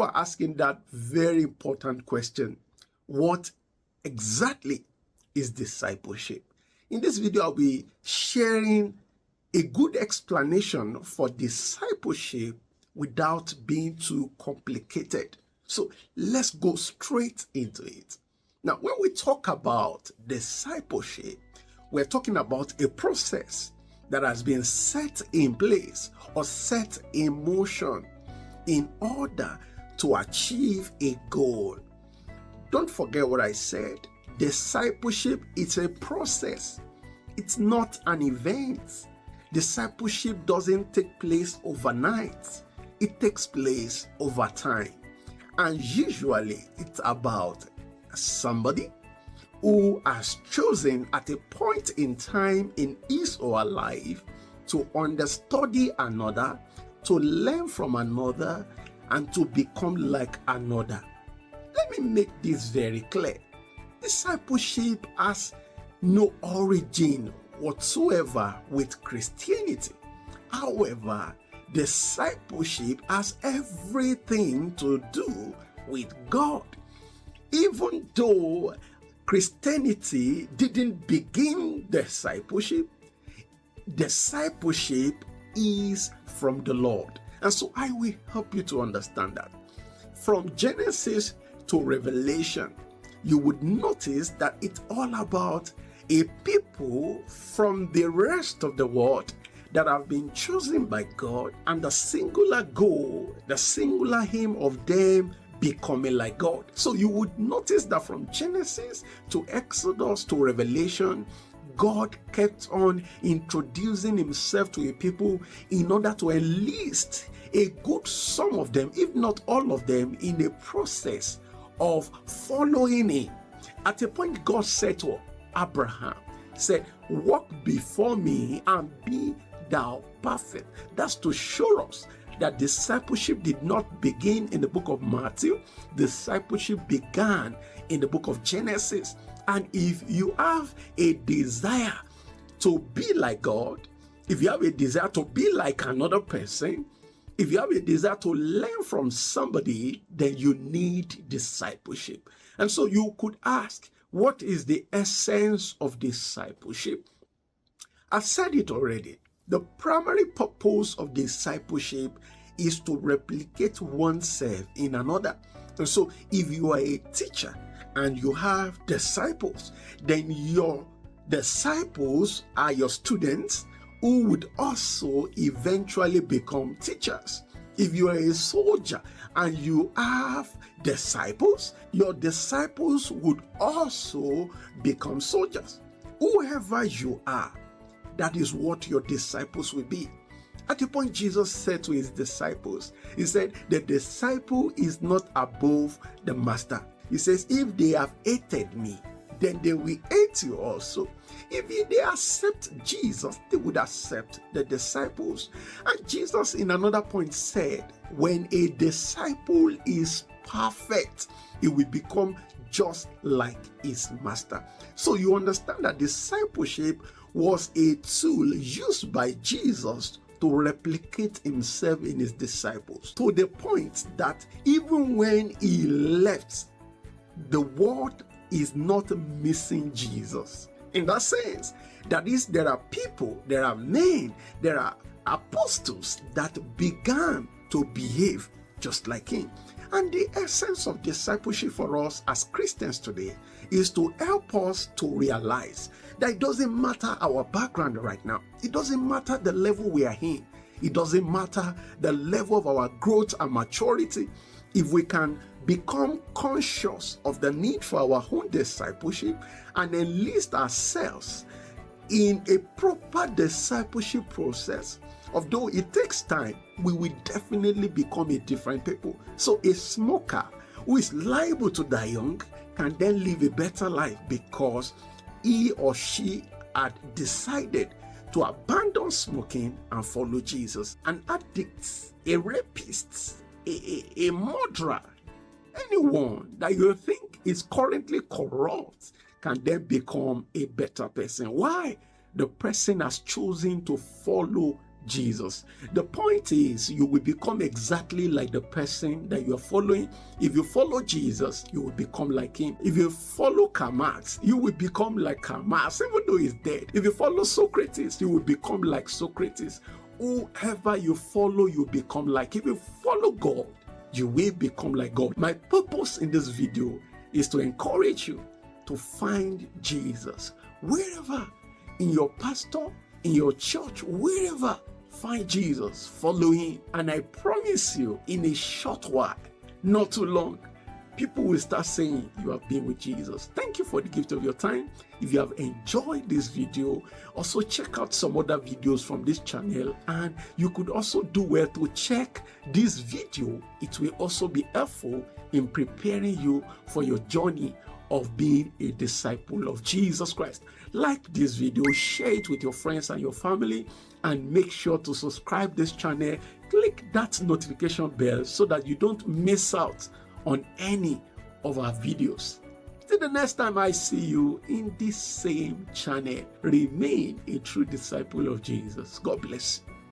people are asking that very important question. What exactly is discipleship? In this video, I'll be sharing a good explanation for discipleship without being too complicated. So let's go straight into it. Now, when we talk about discipleship, we're talking about a process that has been set in place or set in motion in order to achieve a goal. Don't forget what I said. Discipleship is a process. It's not an event. Discipleship doesn't take place overnight. It takes place over time. And usually it's about somebody who has chosen at a point in time in his or her life to understudy another, to learn from another, and to become like another. Let me make this very clear. Discipleship has no origin whatsoever with Christianity. However, discipleship has everything to do with God. Even though Christianity didn't begin discipleship, discipleship is from the Lord. And so I will help you to understand that. From Genesis to Revelation, you would notice that it's all about a people from the rest of the world that have been chosen by God, and the singular goal, the singular aim of them becoming like God. So you would notice that from Genesis to Exodus to Revelation, God kept on introducing himself to a people in order to enlist a good sum of them, if not all of them, in a process of following him. At a point, God said to Abraham, said, "Walk before me and be thou perfect." That's to show us that discipleship did not begin in the book of Matthew. Discipleship began in the book of Genesis. And if you have a desire to be like God, if you have a desire to be like another person, if you have a desire to learn from somebody, then you need discipleship. And so you could ask, what is the essence of discipleship? I've said it already. The primary purpose of discipleship is to replicate oneself in another. And so if you are a teacher and you have disciples, then your disciples are your students who would also eventually become teachers. If you are a soldier and you have disciples, your disciples would also become soldiers. Whoever you are, that is what your disciples will be. At the point Jesus said to his disciples, he said, the disciple is not above the master. He says, if they have hated me, then they will hate you also. If they accept Jesus, they would accept the disciples. And Jesus in another point said, when a disciple is perfect, he will become just like his master. So you understand that discipleship was a tool used by Jesus to replicate himself in his disciples, to the point that even when he left, the world is not missing Jesus. In that sense, that is, there are people, there are men, there are apostles that began to behave just like him. And the essence of discipleship for us as Christians today is to help us to realize that it doesn't matter our background right now. It doesn't matter the level we are in. It doesn't matter the level of our growth and maturity. If we can become conscious of the need for our own discipleship and enlist ourselves in a proper discipleship process, although it takes time, we will definitely become a different people. So a smoker who is liable to die young can then live a better life because he or she had decided to abandon smoking and follow Jesus. An addict, a rapist, a murderer, anyone that you think is currently corrupt can then become a better person. Why? The person has chosen to follow Jesus. The point is, you will become exactly like the person that you are following. If you follow Jesus, you will become like him. If you follow Karl Marx, you will become like Karl Marx, even though he's dead. If you follow Socrates, you will become like Socrates. Whoever you follow, you become like. If you follow God, you will become like God. My purpose in this video is to encourage you to find Jesus wherever, in your pastor, in your church, wherever. Find Jesus, follow him, and I promise you, in a short while, not too long, people will start saying you have been with Jesus. Thank you for the gift of your time. If you have enjoyed this video, also check out some other videos from this channel, and you could also do well to check this video. It will also be helpful in preparing you for your journey of being a disciple of Jesus Christ. Like this video, share it with your friends and your family, and make sure to subscribe this channel. Click that notification bell so that you don't miss out on any of our videos. Till the next time I see you in this same channel, remain a true disciple of Jesus. God bless.